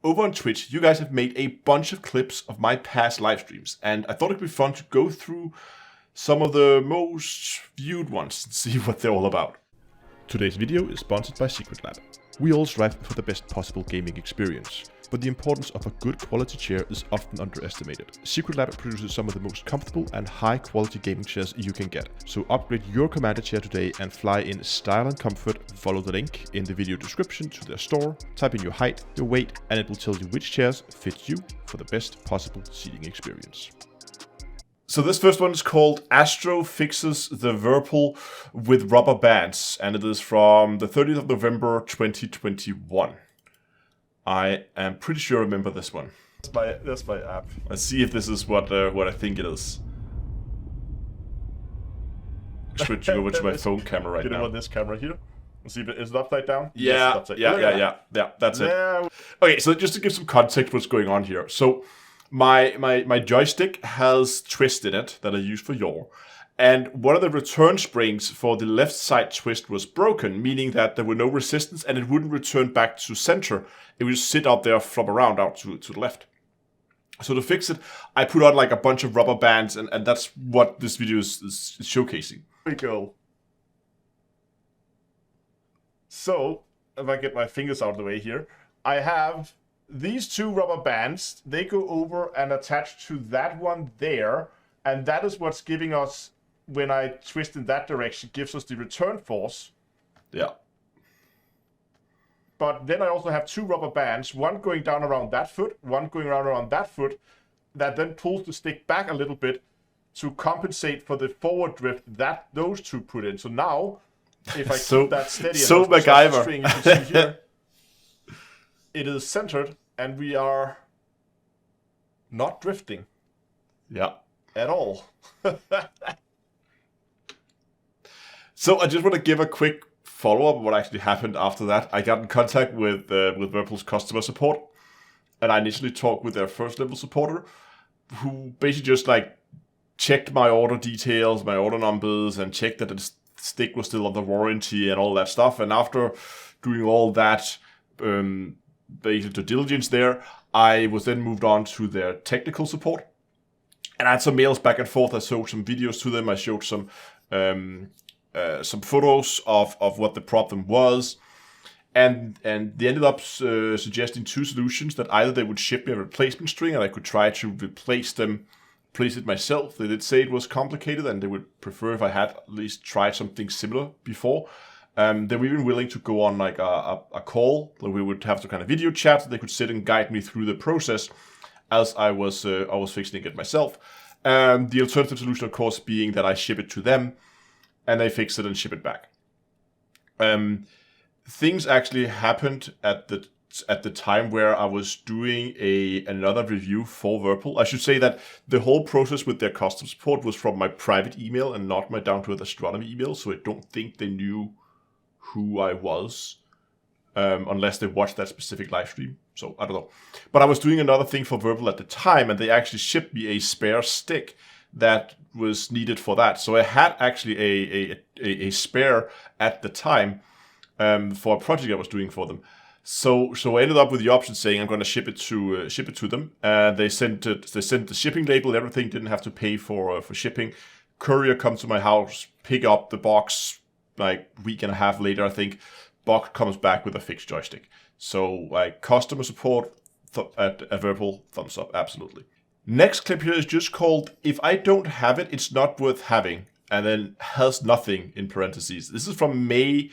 over on Twitch, you guys have made a bunch of clips of my past live streams, and I thought it'd be fun to go through some of the most viewed ones and see what they're all about. Today's video is sponsored by SecretLab. We all strive for the best possible gaming experience, but the importance of a good quality chair is often underestimated. SecretLab produces some of the most comfortable and high quality gaming chairs you can get. So upgrade your Commander chair today and fly in style and comfort. Follow the link in the video description to their store, type in your height, your weight, and it will tell you which chairs fit you for the best possible seating experience. So this first one is called Astro Fixes the Whirlpool with Rubber Bands, and it is from the 30th of November 2021. I am pretty sure I remember this one. That's my app. Let's see if this is what I think it is. Switching over to my phone camera right now. Get it on this camera here. Let's see if is it upside down? Yeah, yes, yeah. That's it. Okay, so just to give some context, what's going on here. So my joystick has twist in it that I use for yaw. And one of the return springs for the left side twist was broken, meaning that there were no resistance and it wouldn't return back to center. It would just sit out there, flop around out to the left. So to fix it, I put on like a bunch of rubber bands, and that's what this video is showcasing. There we go. So, if I get my fingers out of the way here, I have these two rubber bands. They go over and attach to that one there, and that is what's giving us, when I twist in that direction, gives us the return force. Yeah. But then I also have two rubber bands, one going down around that foot, one going around that foot, that then pulls the stick back a little bit to compensate for the forward drift that those two put in. So now, if I keep that steady, so MacGyver. string, you can see here, it is centered, and we are not drifting. Yeah. At all. So I just want to give a quick follow-up of what actually happened after that. I got in contact with Whirlpool's customer support, and I initially talked with their first level supporter, who basically just like checked my order details, my order numbers, and checked that the stick was still under warranty and all that stuff. And after doing all that basic due diligence there, I was then moved on to their technical support. And I had some mails back and forth. I showed some videos to them. I showed some photos of what the problem was. And they ended up suggesting two solutions: that either they would ship me a replacement string and I could try to replace it myself. They did say it was complicated and they would prefer if I had at least tried something similar before. They were even willing to go on like a call where we would have to kind of video chat. They could sit and guide me through the process as I was fixing it myself. The alternative solution, of course, being that I ship it to them and they fix it and ship it back. Things actually happened at the time where I was doing another review for Whirlpool. I should say that the whole process with their customer support was from my private email and not my down-to-earth astronomy email, so I don't think they knew who I was, unless they watched that specific live stream. So I don't know. But I was doing another thing for Whirlpool at the time, and they actually shipped me a spare stick that was needed for that. So I had actually a spare at the time for a project I was doing for them. So I ended up with the option saying I'm going to ship it to them. They sent the shipping label, everything. Didn't have to pay for shipping. Courier comes to my house, pick up the box. Like week and a half later, I think, box comes back with a fixed joystick. So like customer support at Whirlpool, thumbs up, absolutely. Next clip here is just called "If I Don't Have It, It's Not Worth Having," and then has nothing in parentheses. This is from May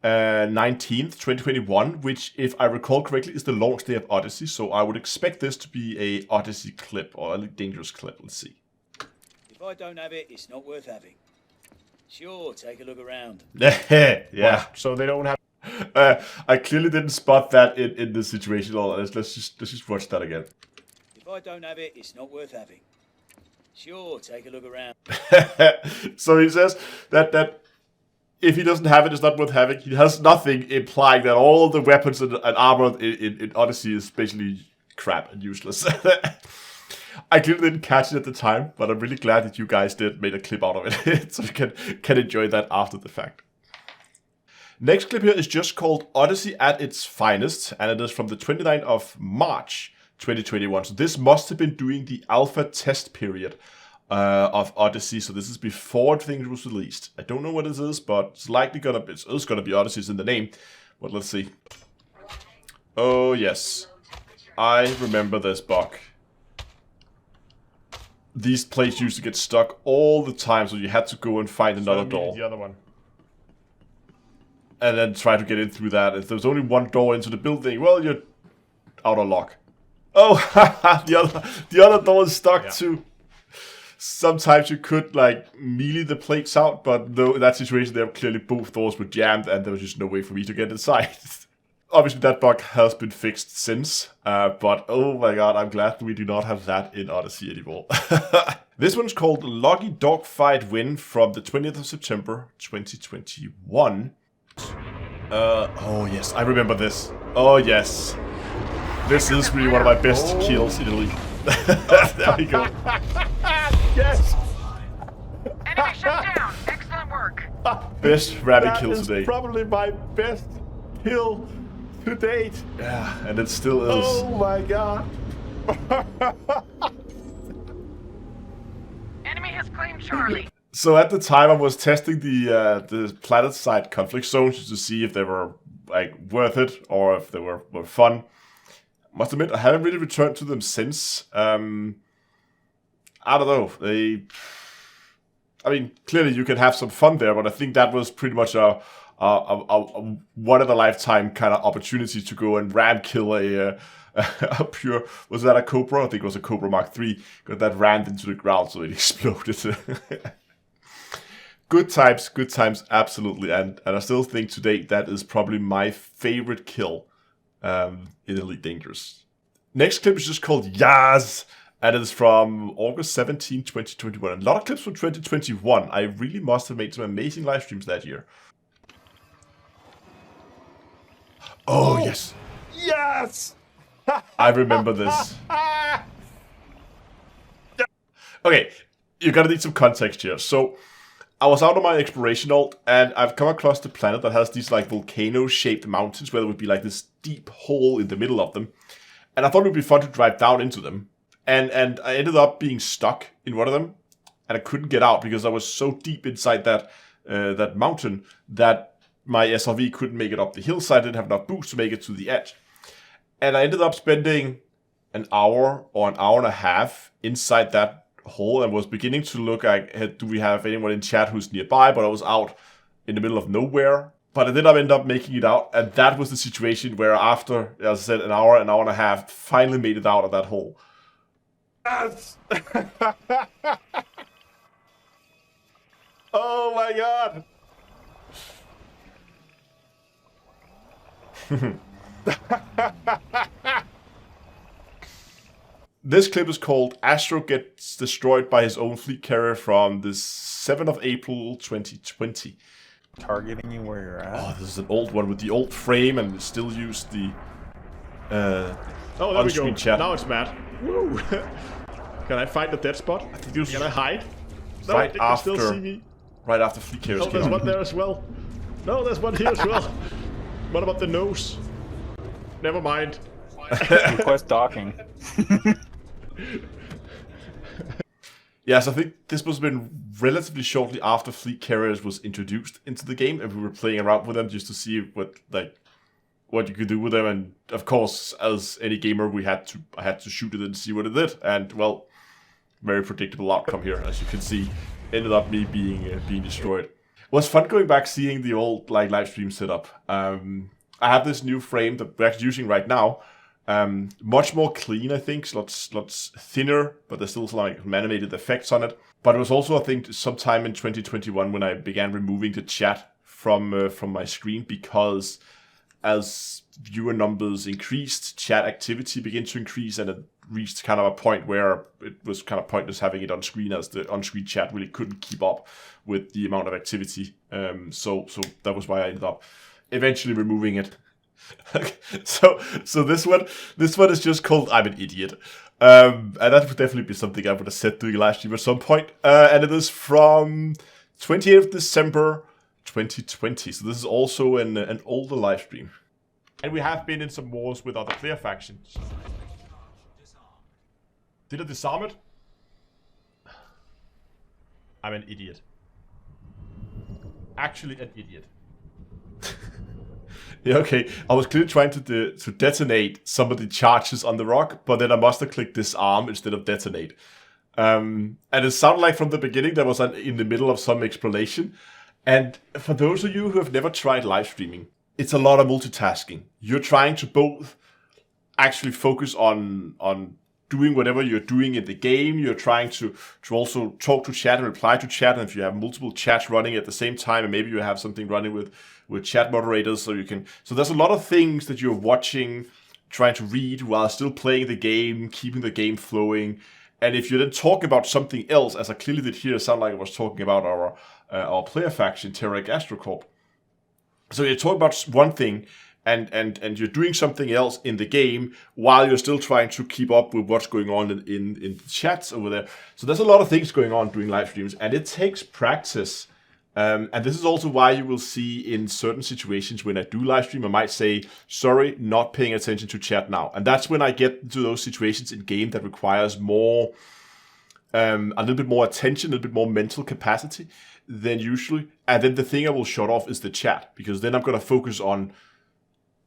19th, 2021, which, if I recall correctly, is the launch day of Odyssey. So I would expect this to be a Odyssey clip or a dangerous clip. Let's see. If I don't have it, it's not worth having. Sure, take a look around. Yeah. Wow. So they don't have. I clearly didn't spot that in this situation at all. Let's just watch that again. If I don't have it, it's not worth having. Sure, take a look around. So he says that if he doesn't have it, it's not worth having. He has nothing, implying that all the weapons and armor in Odyssey is basically crap and useless. I clearly didn't catch it at the time, but I'm really glad that you guys made a clip out of it, so we can enjoy that after the fact. Next clip here is just called Odyssey at its finest, and it is from the 29th of March 2021. So this must have been during the alpha test period of Odyssey. So this is before everything was released. I don't know what this is, but it's likely gonna be, it's gonna be Odyssey's in the name. But let's see. Oh yes, I remember this bug. These plates used to get stuck all the time, so you had to go and find another door. The other one. And then try to get in through that. If there was only one door into the building, well, you're out of luck. Oh, the other door is stuck too. Sometimes you could like melee the plates out, but though in that situation, there clearly both doors were jammed, and there was just no way for me to get inside. Obviously, that bug has been fixed since, but oh my god, I'm glad we do not have that in Odyssey anymore. This one's called Loggy Dogfight Win from the 20th of September 2021. Oh yes, I remember this. Oh yes. This is really one of my best kills in Elite. There we go. Yes! Enemy shut down. Excellent work. Best rabbit kill That today. is probably my best kill to date. Yeah, and it still is. Oh my god. Enemy has claimed Charlie. So at the time I was testing the planet side conflict zones to see if they were like worth it or if they were fun. Must admit, I haven't really returned to them since. I don't know. I mean, clearly you can have some fun there, but I think that was pretty much a one in a lifetime kind of opportunity to go and ram kill a pure. Was that a Cobra? I think it was a Cobra Mark III. Got that rammed into the ground, so it exploded. Good times, absolutely. And I still think to date that is probably my favorite kill in Elite Dangerous. Next clip is just called Yaz, and it is from August 17, 2021. A lot of clips from 2021. I really must have made some amazing live streams that year. Oh, yes. Yes! I remember this. Okay, you're gonna need some context here. So, I was out on my exploration alt, and I've come across the planet that has these like volcano-shaped mountains where there would be like this deep hole in the middle of them. And I thought it would be fun to drive down into them. And I ended up being stuck in one of them, and I couldn't get out because I was so deep inside that that mountain that my SRV couldn't make it up the hillside. I didn't have enough boost to make it to the edge. And I ended up spending an hour or an hour and a half inside that hole and was beginning to look like, do we have anyone in chat who's nearby? But I was out in the middle of nowhere. But I did end up making it out, and that was the situation where after, as I said, an hour and a half, finally made it out of that hole. Yes! Oh my god! This clip is called Astro Gets Destroyed by His Own Fleet Carrier from the 7th of April 2020. Targeting you where you're at. Oh, this is an old one with the old frame and still use the Oh, there we on-screen go. chat. Now it's Matt. Woo! Can I find the dead spot? I think it was Can I hide? No, right they can still after- see me. right after Fleet Carriers Oh, came there's out. one there as well. No, there's one here as well. What about the nose? Never mind. Request docking. Yes, I think this must have been relatively shortly after Fleet Carriers was introduced into the game, and we were playing around with them just to see what you could do with them. And of course, as any gamer, I had to shoot it and see what it did. And well, very predictable outcome here, as you can see. Ended up me being destroyed. It was fun going back seeing the old like live stream setup. I have this new frame that we're actually using right now. Much more clean, I think. Lots thinner, but there's still some like animated effects on it. But it was also, I think, sometime in 2021 when I began removing the chat from my screen, because as viewer numbers increased, chat activity began to increase, and it reached kind of a point where it was kind of pointless having it on screen, as the on-screen chat really couldn't keep up with the amount of activity. So that was why I ended up eventually removing it. So this one is just called I'm an Idiot. And that would definitely be something I would have said during a live stream at some point. And it is from 28th of December 2020. So this is also an older live stream. And we have been in some wars with other player factions. Did I disarm it? I'm an idiot. Actually an idiot. Yeah, okay. I was clearly trying to detonate some of the charges on the rock, but then I must have clicked disarm instead of detonate. And it sounded like from the beginning that was in the middle of some explanation. And for those of you who have never tried live streaming, it's a lot of multitasking. You're trying to both actually focus on doing whatever you're doing in the game. You're trying to also talk to chat and reply to chat. And if you have multiple chats running at the same time, and maybe you have something running with chat moderators, so there's a lot of things that you're watching, trying to read while still playing the game, keeping the game flowing. And if you then talk about something else, as I clearly did here, it sounded like I was talking about our player faction, Terek Astrocorp. So you're talking about one thing, and you're doing something else in the game while you're still trying to keep up with what's going on in the chats over there. So there's a lot of things going on during live streams, and it takes practice. And this is also why you will see in certain situations when I do live stream, I might say, sorry, not paying attention to chat now. And that's when I get to those situations in game that requires more, a little bit more attention, a little bit more mental capacity than usually. And then the thing I will shut off is the chat, because then I'm going to focus on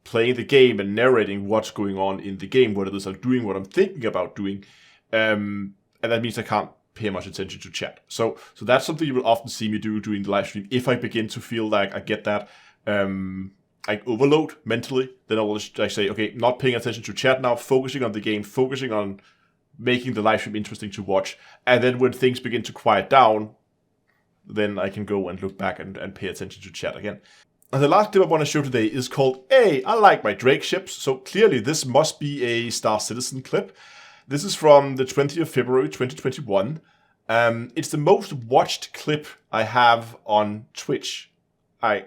playing the game and narrating what's going on in the game, what it is I'm doing, what I'm thinking about doing. And that means I can't pay much attention to chat. So that's something you will often see me do during the live stream. If I begin to feel like I get that I overload mentally, then I will say, okay, not paying attention to chat now, focusing on the game, focusing on making the live stream interesting to watch. And then when things begin to quiet down, then I can go and look back and pay attention to chat again. And the last clip I want to show today is called, Hey, I like my Drake ships. So clearly this must be a Star Citizen clip. This is from the 20th of February, 2021. It's the most watched clip I have on Twitch, by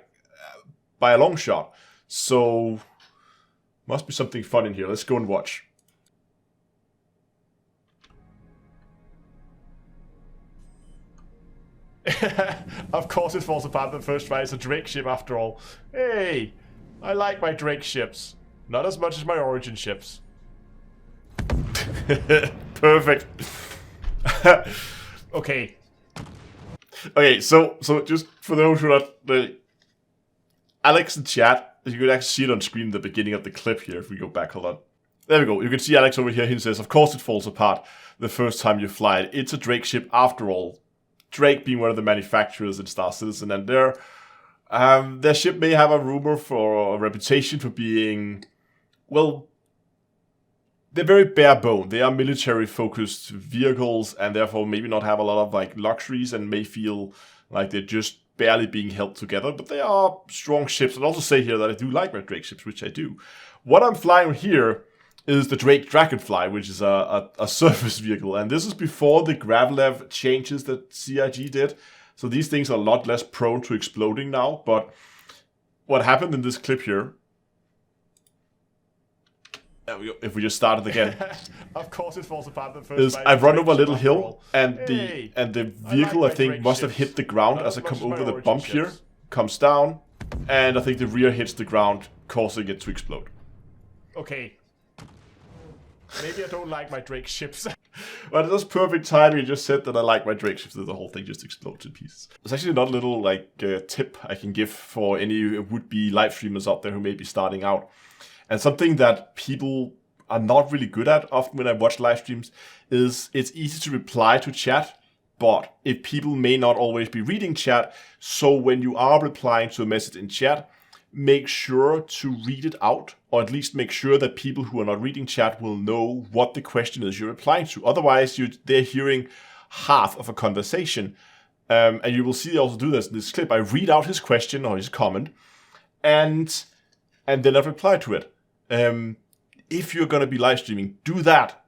a long shot. So, must be something fun in here. Let's go and watch. Of course it falls apart the first try. It's a Drake ship after all. Hey, I like my Drake ships. Not as much as my Origin ships. Perfect. Okay. Okay, so just for those who are not, Alex in chat, you can actually see it on screen at the beginning of the clip here. If we go back, hold on. There we go. You can see Alex over here. He says, of course it falls apart the first time you fly it. It's a Drake ship after all. Drake being one of the manufacturers in Star Citizen, and their ship may have a rumor for a reputation for being, well, they're very bare bone. They are military focused vehicles, and therefore maybe not have a lot of like luxuries, and may feel like they're just barely being held together. But they are strong ships. I'd also say here that I do like my Drake ships, which I do. What I'm flying here is the Drake Dragonfly, which is a surface vehicle. And this is before the GameGlass changes that CIG did. So these things are a lot less prone to exploding now. But what happened in this clip here, if we just start it again, of course it falls apart the first is time. I've run over a little hill, and Hey, the vehicle like I think Drake must have ships. hit the ground Not as I as much come as my over the Origin bump ships. here, comes down, and I think the rear hits the ground, causing it to explode. Okay. Maybe I don't like my Drake ships. But it was perfect timing. You just said that I like my Drake ships, that the whole thing just explodes in pieces. It's actually not a little tip I can give for any would-be live streamers out there who may be starting out. And something that people are not really good at often when I watch live streams is it's easy to reply to chat, but if people may not always be reading chat, so when you are replying to a message in chat, make sure to read it out, or at least make sure that people who are not reading chat will know what the question is you're replying to. Otherwise, they're hearing half of a conversation. And you will see I also do this in this clip. I read out his question or his comment, and then I reply to it. If you're going to be live streaming, do that.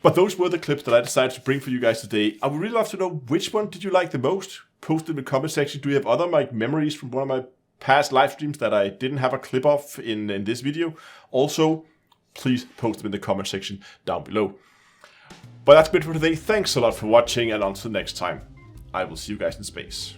But those were the clips that I decided to bring for you guys today. I would really love to know, which one did you like the most? Post it in the comment section. Do you have other memories from one of my past live streams that I didn't have a clip of in this video? Also, please post them in the comment section down below. But that's it for today. Thanks a lot for watching, and until next time, I will see you guys in space.